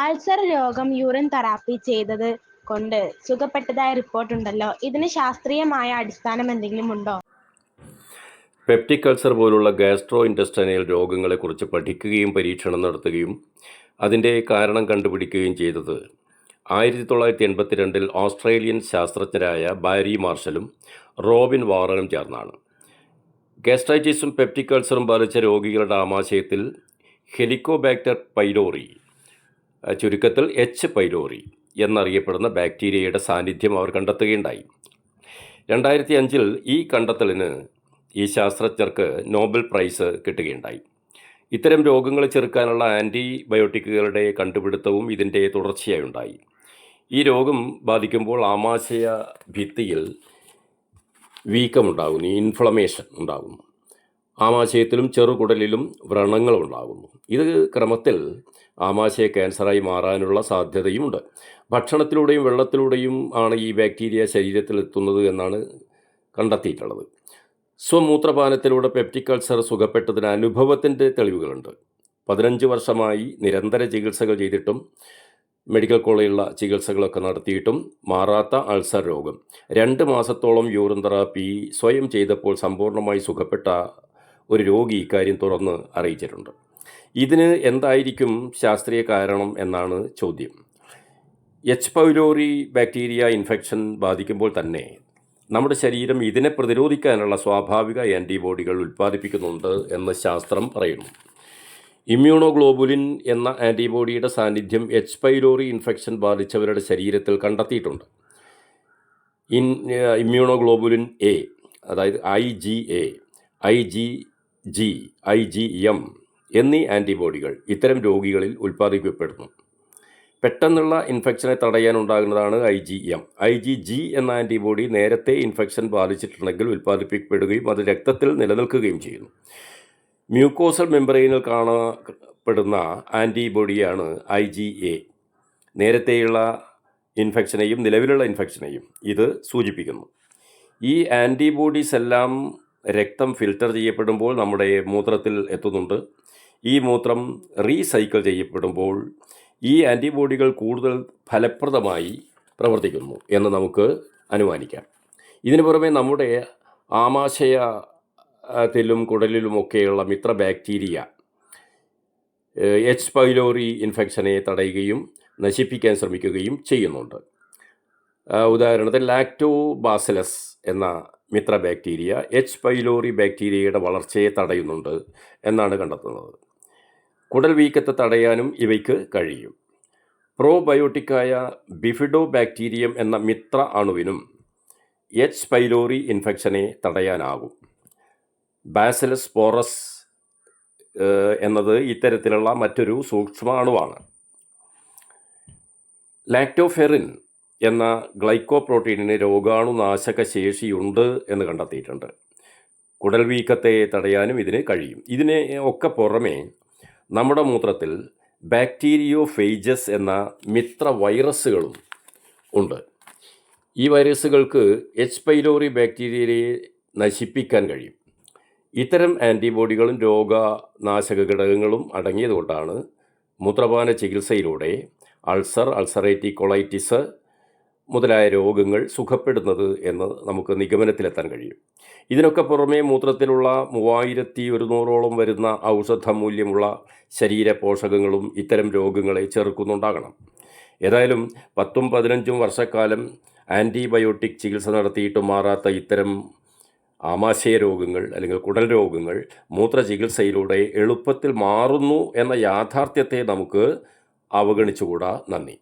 Ulcer രോഗം urine therapy ചെയ്തത് കൊണ്ട് സുഖപ്പെട്ടതായ റിപ്പോർട്ടുണ്ടല്ലോ. ഇതിന് ശാസ്ത്രീയമായ അടിസ്ഥാനം എന്തെങ്കിലും ഉണ്ടോ? പെപ്റ്റിക് അൾസർ പോലുള്ള ഗാസ്ട്രോ ഇൻറ്റസ്റ്റൈനൽ രോഗങ്ങളെക്കുറിച്ച് പഠിക്കുകയും പരീക്ഷണം നടത്തുകയും അതിൻ്റെ കാരണം കണ്ടുപിടിക്കുകയും ചെയ്തത് 1982 ഓസ്ട്രേലിയൻ ശാസ്ത്രജ്ഞരായ ബാരി മാർഷലും റോബിൻ വാറനും ചേർന്നാണ്. ഗാസ്ട്രൈറ്റിസും പെപ്റ്റിക് അൾസറും ബാധിച്ച രോഗികളുടെ ആമാശയത്തിൽ ഹെലിക്കോബാക്ടർ പൈലോറി, ചുരുക്കത്തിൽ എച്ച് പൈലോറി എന്നറിയപ്പെടുന്ന ബാക്ടീരിയയുടെ സാന്നിധ്യം അവർ കണ്ടെത്തുകയുണ്ടായി. 2005 ഈ കണ്ടെത്തലിന് ഈ ശാസ്ത്രജ്ഞർക്ക് നോബൽ പ്രൈസ് കിട്ടുകയുണ്ടായി. ഇത്തരം രോഗങ്ങളെ ചെറുക്കാനുള്ള ആൻറ്റിബയോട്ടിക്കുകളുടെ കണ്ടുപിടുത്തവും ഇതിൻ്റെ തുടർച്ചയായി ഉണ്ടായി. ഈ രോഗം ബാധിക്കുമ്പോൾ ആമാശയ ഭിത്തിയിൽ വീക്കമുണ്ടാകുന്നു, ഇൻഫ്ലമേഷൻ ഉണ്ടാകുന്നു. ആമാശയത്തിലും ചെറുകുടലിലും വ്രണങ്ങളുണ്ടാകുന്നു. ഇത് ക്രമത്തിൽ ആമാശയ ക്യാൻസറായി മാറാനുള്ള സാധ്യതയുമുണ്ട്. ഭക്ഷണത്തിലൂടെയും വെള്ളത്തിലൂടെയും ആണ് ഈ ബാക്ടീരിയ ശരീരത്തിലെത്തുന്നത് എന്നാണ് കണ്ടെത്തിയിട്ടുള്ളത്. സ്വമൂത്രപാനത്തിലൂടെ പെപ്റ്റിക് അൾസർ സുഖപ്പെട്ടതിന് അനുഭവത്തിൻ്റെ തെളിവുകളുണ്ട്. 15 വർഷമായി നിരന്തര ചികിത്സകൾ ചെയ്തിട്ടും മെഡിക്കൽ കോളേജിലുള്ള ചികിത്സകളൊക്കെ നടത്തിയിട്ടും മാറാത്ത അൾസർ രോഗം 2 മാസത്തോളം യൂറിൻ തെറാപ്പി സ്വയം ചെയ്തപ്പോൾ സമ്പൂർണ്ണമായി സുഖപ്പെട്ട ഒരു രോഗി ഇക്കാര്യം തുറന്ന് അറിയിച്ചിട്ടുണ്ട്. ഇതിന് എന്തായിരിക്കും ശാസ്ത്രീയ കാരണം എന്നാണ് ചോദ്യം. എച്ച് പൈലോറി ബാക്ടീരിയ ഇൻഫെക്ഷൻ ബാധിക്കുമ്പോൾ തന്നെ നമ്മുടെ ശരീരം ഇതിനെ പ്രതിരോധിക്കാനുള്ള സ്വാഭാവിക ആൻറ്റിബോഡികൾ ഉൽപ്പാദിപ്പിക്കുന്നുണ്ട് എന്ന് ശാസ്ത്രം പറയുന്നു. ഇമ്മ്യൂണോഗ്ലോബുലിൻ എന്ന ആൻറ്റിബോഡിയുടെ സാന്നിധ്യം എച്ച് പൈലോറി ഇൻഫെക്ഷൻ ബാധിച്ചവരുടെ ശരീരത്തിൽ കണ്ടെത്തിയിട്ടുണ്ട്. ഇമ്മ്യൂണോഗ്ലോബുലിൻ എ, അതായത് IgA, IgG, IgM എന്നീ ആൻറ്റിബോഡികൾ ഇത്തരം രോഗികളിൽ ഉൽപ്പാദിപ്പിക്കപ്പെടുന്നു. പെട്ടെന്നുള്ള ഇൻഫെക്ഷനെ തടയാനുണ്ടാകുന്നതാണ് IgM. IgG എന്ന ആൻറ്റിബോഡി നേരത്തെ ഇൻഫെക്ഷൻ ബാധിച്ചിട്ടുണ്ടെങ്കിൽ ഉൽപ്പാദിപ്പിക്കപ്പെടുകയും അത് രക്തത്തിൽ നിലനിൽക്കുകയും ചെയ്യുന്നു. മ്യൂക്കോസൽ മെംബ്രെയിനിൽ കാണപ്പെടുന്ന ആൻറ്റിബോഡിയാണ് IgA. നേരത്തെയുള്ള ഇൻഫെക്ഷനെയും നിലവിലുള്ള ഇൻഫെക്ഷനെയും ഇത് സൂചിപ്പിക്കുന്നു. ഈ ആൻറ്റിബോഡീസ് എല്ലാം രക്തം ഫിൽറ്റർ ചെയ്യപ്പെടുമ്പോൾ നമ്മുടെ മൂത്രത്തിൽ എത്തുന്നുണ്ട്. ഈ മൂത്രം റീസൈക്കിൾ ചെയ്യപ്പെടുമ്പോൾ ഈ ആൻറ്റിബോഡികൾ കൂടുതൽ ഫലപ്രദമായി പ്രവർത്തിക്കുന്നു എന്ന് നമുക്ക് അനുമാനിക്കാം. ഇതിനു പുറമെ നമ്മുടെ ആമാശയത്തിലും കുടലിലുമൊക്കെയുള്ള മിത്ര ബാക്ടീരിയ എച്ച് പൈലോറി ഇൻഫെക്ഷനെ തടയുകയും നശിപ്പിക്കാൻ ശ്രമിക്കുകയും ചെയ്യുന്നുണ്ട്. ഉദാഹരണത്തിന് ലാക്ടോബാസിലസ് എന്ന മിത്ര ബാക്ടീരിയ എച്ച് പൈലോറി ബാക്ടീരിയയുടെ വളർച്ചയെ തടയുന്നുണ്ട് എന്നാണ് കണ്ടെത്തുന്നത്. കുടൽ വീക്കത്തെ തടയാനും ഇവയ്ക്ക് കഴിയും. പ്രോബയോട്ടിക്കായ ബിഫിഡോ ബാക്ടീരിയം എന്ന മിത്ര അണുവിനും എച്ച് പൈലോറി ഇൻഫെക്ഷനെ തടയാനാകും. ബാസിലസ് പോറസ് എന്നത് ഇത്തരത്തിലുള്ള മറ്റൊരു സൂക്ഷ്മ അണുവാണ്. ലാക്ടോഫെറിൻ എന്ന ഗ്ലൈക്കോപ്രോട്ടീനിന് രോഗാണുനാശക ശേഷിയുണ്ട് എന്ന് കണ്ടെത്തിയിട്ടുണ്ട്. കുടൽ വീക്കത്തെ തടയാനും ഇതിന് കഴിയും. ഇതിന് ഒക്കെ പുറമെ നമ്മുടെ മൂത്രത്തിൽ ബാക്ടീരിയോഫേജസ് എന്ന മിത്ര വൈറസുകളും ഉണ്ട്. ഈ വൈറസുകൾക്ക് എച്ച് പൈലോറി ബാക്ടീരിയയെ നശിപ്പിക്കാൻ കഴിയും. ഇത്തരം ആൻറ്റിബോഡികളും രോഗനാശക ഘടകങ്ങളും അടങ്ങിയതുകൊണ്ടാണ് മൂത്രപാന ചികിത്സയിലൂടെ അൾസർ, അൾസറേറ്റീവ് കൊളൈറ്റിസ് മുതലായ രോഗങ്ങൾ സുഖപ്പെടുന്നത് എന്ന് നമുക്ക് നിഗമനത്തിലെത്താൻ കഴിയും. ഇതിനൊക്കെ പുറമേ മൂത്രത്തിലുള്ള 3100ഓളം വരുന്ന ഔഷധ മൂല്യമുള്ള ശരീര പോഷകങ്ങളും ഇത്തരം രോഗങ്ങളെ ചെറുക്കുന്നുണ്ടാകണം. ഏതായാലും 10-15 വർഷക്കാലം ആൻറ്റിബയോട്ടിക് ചികിത്സ നടത്തിയിട്ടും മാറാത്ത ഇത്തരം ആമാശയ രോഗങ്ങൾ അല്ലെങ്കിൽ കുടൽ രോഗങ്ങൾ മൂത്രചികിത്സയിലൂടെ എളുപ്പത്തിൽ മാറുന്നു എന്ന യാഥാർത്ഥ്യത്തെ നമുക്ക് അവഗണിച്ചുകൂടാ. നന്ദി.